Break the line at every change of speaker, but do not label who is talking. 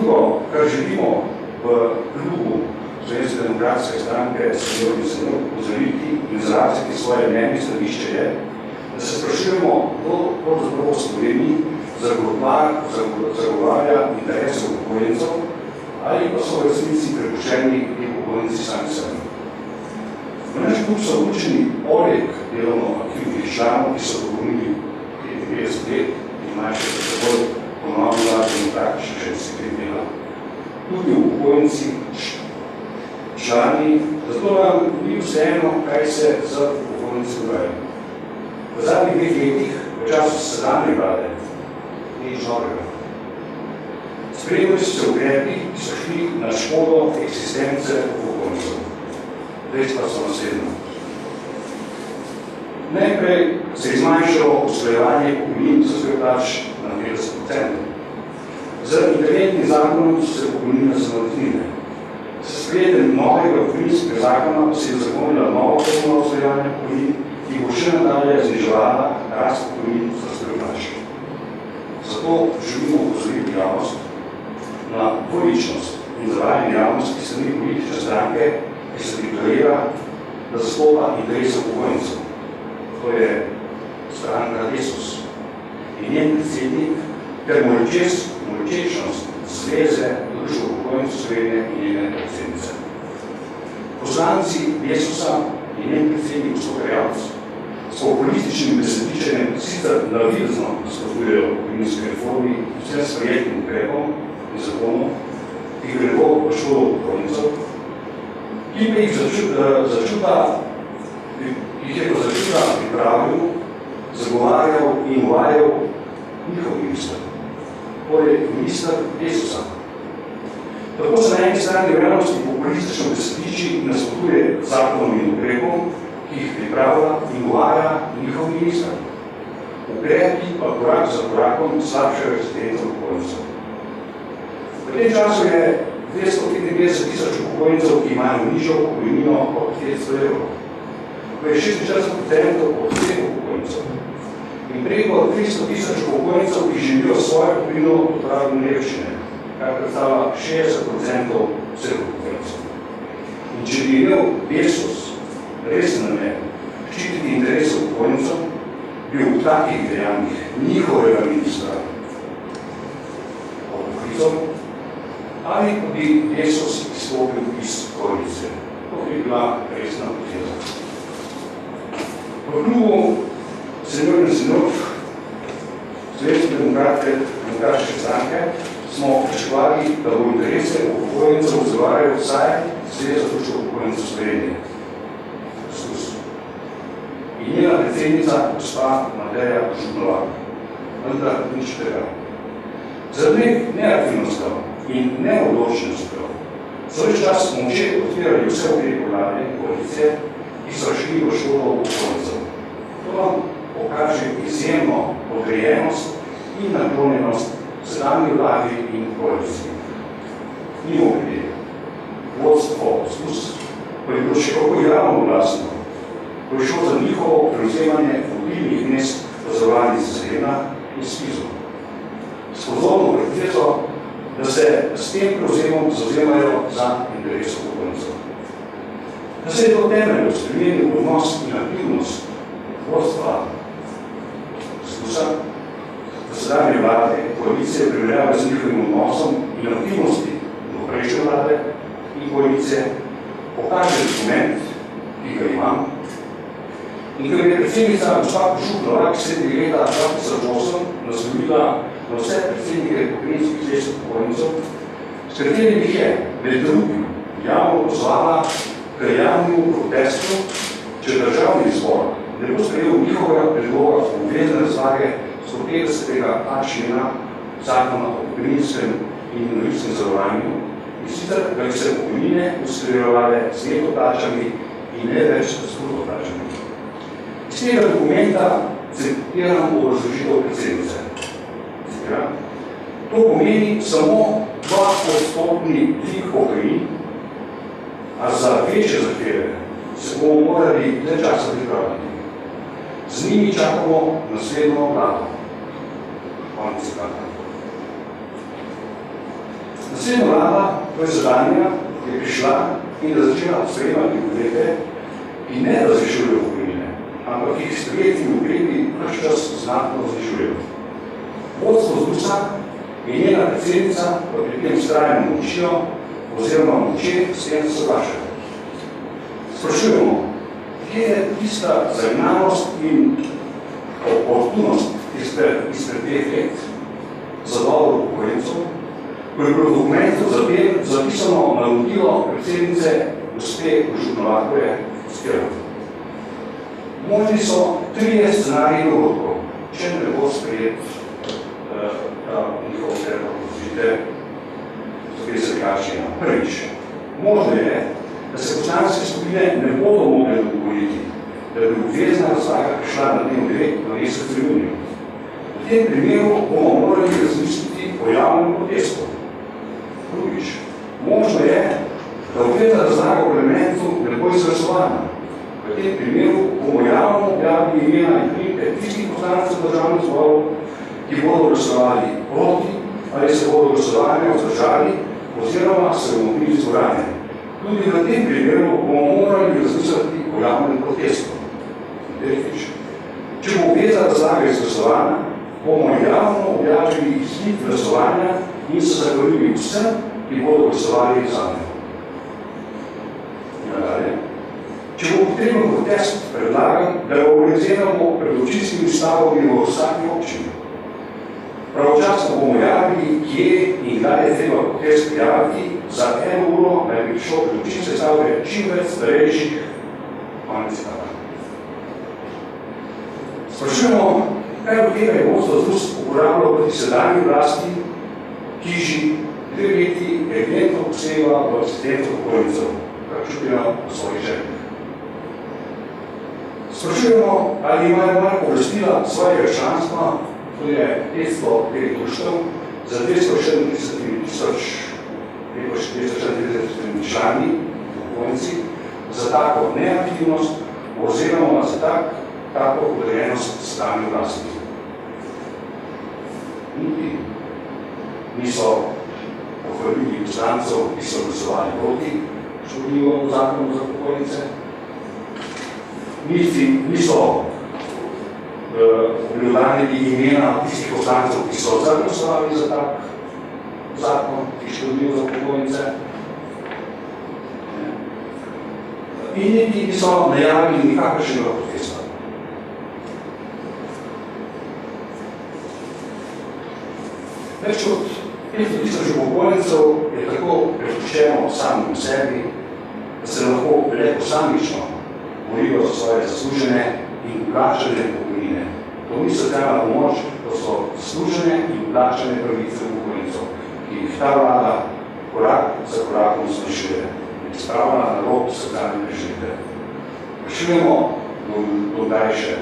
Drugo, kar želimo v klubu Slovenske demokratske stranke seniorov opozoriti in izraziti svoje mnenje stališče je, da se sprašujemo, kdo pravzaprav v Sloveniji zagovarja interese upokojencev ali pa so v resnici prepuščeni in upokojenci sami sebi. V naš klub so vključeni poleg delovno aktivnih članov, ki so dopolnili 95 let in imajo še takoj ponovila demokratične ženske dela. Tudi upokojenci člani, zato nam ni vseeno, kaj se z upokojenci dogaja. V zadnjih 2 letih, v času sedanje vlade, ni nič novega. Sprejemali so se ukrepi, ki so šli na škodo eksistence upokojencev. Dejstva so naslednja. Najprej se je zmanjšalo usklajevanje pokojnin za svoj plač na 50%. Z interventnim zakonom so se pokojnine zamrznile. S sprejetjem novega pokojninskega zakona se je uzakonila nova formula usklajevanja pokojnin, ki bo še nadalje zniževala rast pokojnin za svoj plač. Zato želimo opozoriti javnost na dvoličnost in zavajanje javnosti, ki strani politične stranke, ki se deklarira, da zastopa interese upokojencev. To je stranka Desus in njen predsednik ter molčečnost Zveze društva upokojencev Slovenije in njene predsednice. Poslanci Desusa in njen predsednik gospod Erjavec s populističnim besedičenjem sicer navidezno nasprotujejo pokojninski reformi vsem sprejetim ukrepom in zakonom, ki gredo v škodo upokojencev, ki pa jih je do začuta pripravil, zagovarjal in uvajal njihov minister, torej minister Desusa. Tako se na eni strani v realnosti populistično besediči in nasprotuje zakonom in ukrepom, ki jih pripravlja in uvaja njihov minister. Ukrepi pa korak za korakom slabšajo existenco upokojencev. V tem času je 255 000 upokojencev, ki imajo nižjo pokojnino od 500 evrov. To je 46% od vseh upokojencev. In preko 300 000 upokojencev, ki živijo svojo pokojnino od pravne revščine, kar predstavlja 60% vseh upokojencev. In če bi imel Desus resen namen ščititi interese upokojencev, bi v takih dejanjih njihovega ministra odpoklical ali pa bi Desus izstopil iz koalicije. To bi bila resna poteza. V klubu seniorov in seniork Slovenske demokratične stranke smo pričakovali, da bo interese upokojencev zagovarjal vsaj Zveza društva upokojencev Slovenije. In njena predsednica, gospa Mateja Župnovak. Vendar nič tega. Zaradi neaktivnostjo in neodločnostjo so več čas moče odpirali vse ukrepe vlade in koalicije, ki so šli v škodo upokojencev. To nam pokaže izjemno podrejenost in naklonjenost sedanji vladi in koaliciji. Mimogrede, vodstvo SLUS pa je bilo še kako javno glasno, ko je šlo za njihovo prevzemanje vodilnih mest v zavarovalnici Srena in SPIZ-u. S pozorno pretezo, da se s tem prevzemom zavzemajo za interes upokojencev. Da se je to temeljno spremenil odnos in aktivnost vodstva SLUS-a, v sedanje vlade koalicije primerjave z njihovim odnosom in aktivnosti do prejšnje vlade in koalicije, pokaže dokument, ki ga imam, in ker je predsednica gospa Župnovak sredi leta 2008 naslovila na vse predsednike pokojninskih zvez upokojencev, s katerimi je med drugim javno pozvala k javnemu protestu, če državni zbor ne bo sprejel njihovega predloga o obvezne razlage 150. člena Zakona o pokojninskem in invalidskem zavarovanju, in sicer, da bi se pokojnine usklajevale z neto plačami in ne več z bruto plačami. Iz tega dokumenta citiram obrazložitev predsednice. To pomeni samo 2% dvig pokojnin, a za večje zahteve se bomo morali dlje časa pripraviti. Z njimi čakamo naslednjo vlado. Naslednja vlada, to je zadanja, je prišla in je začela sprejemati ukrepe, ki ne razrešujejo pokojnine, ampak jih sprejetimi ukrepi naš čas znatno znižujejo. Vodstvo ZDUS-a in njena predsednica pa pri tem vztrajno močijo oziroma moče s tem soglašajo. Sprašujemo, kje je tista zagnalost in oportunost izpred teh let za dobro upokojencov, ko je bilo v dokumentu zapisano navodilo predsednice gospe Kožuh-Novakove Skerov. Možni so 3 scenariji dogodkov, če ne bo sprejet njihov predlog odločitve Kačina. Prvič, možno je, da se poslanske skupine ne bodo mogli dogovoriti, da bi obvezna razlaga prišla na dnevni red v mesecu juniju. V tem primeru bomo morali razmisliti o javnem protestu. Drugič, možno je, da obvezna razlaga v parlamentu ne bo izglasovana. V tem primeru bomo javno objavili imena in priimke tistih poslancev v državnem zboru, ki bodo glasovali proti ali se bodo glasovali vzdržali oziroma se bomo bili zvorani. Tudi v tem primeru bomo morali razmisliti o javnem protestu. Tretjič, če bo obvezna razlaga izglasovana, bomo javno objavili izid glasovanja in se zahvalili vsem, ki bodo glasovali za njo. Nadalje. Če bo potreben protest, predlagam, da ga organiziramo pred občinskimi stavami v vsaki občini. Pravočasno bomo javili, kje in kdaj je treba protest prijaviti, za 1 uro naj bi šlo pred občinske stavbe čim več starejših. Konec citata. Sprašujemo, kaj od tega je vodstvo ZDUS uporabljalo proti sedanji oblasti, ki že 2 leti evidentno posega v asistenco upokojencev, kar čutijo v svojih željah. Sprašujemo, ali imajo manj pooblastila svojega članstva, to je 505 društev, za 234 člani, upokojenci, za tako neaktivnost oziroma za tako podrejenost sedanji oblasti. Niti niso pohvalili poslancev, ki so glasovali proti škodljivemu zakonu za upokojence, niti niso obljubljali imena tistih poslancev, ki so zaglasovali za tak zakon, ki škodljiv za upokojence. In niti niso najavili nikakršnega protesta. Več od 500.000 upokojencev je tako prepuščeno samim sebi, da se lahko le posamično borijo za svoje zaslužene in plačane pokojnine. To ni socialna pomoč, to so zaslužene in plačane pravice upokojencev, ki jih ta vlada korak za korakom zmanjšuje in spravlja na rob socialne preživitve. Sprašujemo do kdaj še.